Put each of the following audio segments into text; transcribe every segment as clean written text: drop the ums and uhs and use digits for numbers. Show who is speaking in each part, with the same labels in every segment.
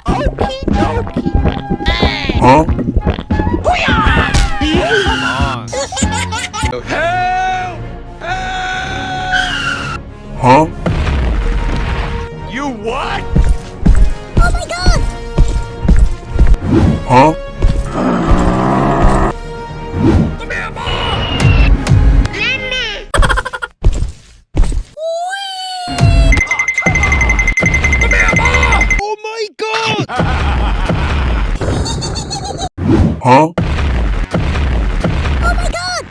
Speaker 1: Okie dokie.
Speaker 2: Huh?
Speaker 3: Come on. Help! Help!
Speaker 2: Huh?
Speaker 3: You what?
Speaker 1: Oh my god!
Speaker 2: Huh?
Speaker 3: Come here, Mom! Come here, Mom! Oh my God!
Speaker 2: Huh?
Speaker 1: Oh my god!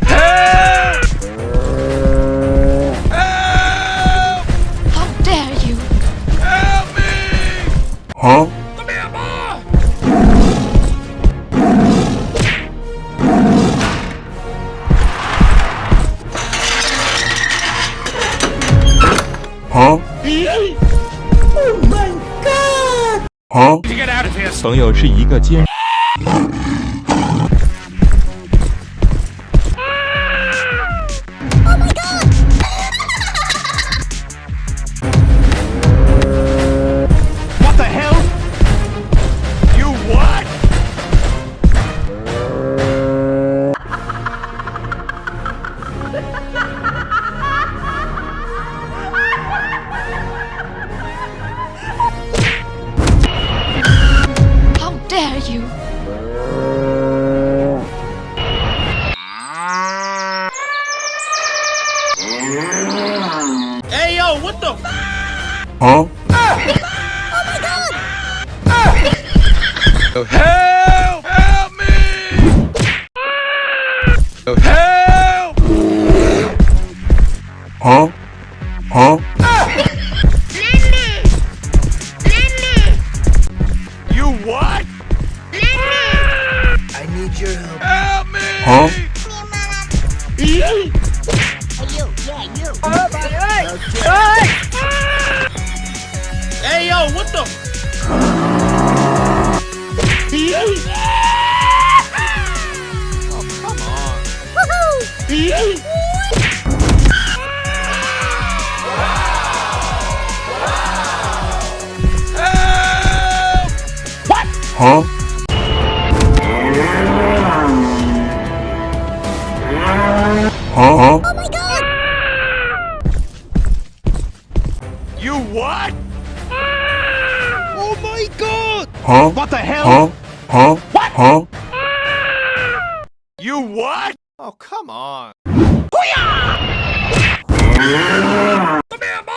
Speaker 3: Help! Help!
Speaker 4: How dare you!
Speaker 3: Help me!
Speaker 2: Huh?
Speaker 3: Come here, Mom!
Speaker 2: Huh?
Speaker 1: Oh my god!
Speaker 2: Huh?
Speaker 3: You get out of here!
Speaker 5: 朋友是一个坚。
Speaker 1: Oh my god!
Speaker 3: What the hell? You what?
Speaker 4: How dare you!
Speaker 3: Hey yo, what the?
Speaker 2: Huh?
Speaker 3: Help! Help me! Help!
Speaker 2: Huh? Huh?
Speaker 3: You what?
Speaker 1: I need your help.
Speaker 3: Help me!
Speaker 2: Huh?
Speaker 1: Hey, you, yeah, you.
Speaker 3: Hey yo, what the? Oh, come on. Help!
Speaker 2: Huh? Huh?
Speaker 1: Oh my god!
Speaker 3: You what? Oh my God!
Speaker 2: Huh?
Speaker 3: What the hell?
Speaker 2: Huh? Huh?
Speaker 3: What?
Speaker 2: Huh?
Speaker 3: You what? Oh, come on. Come here, Mom!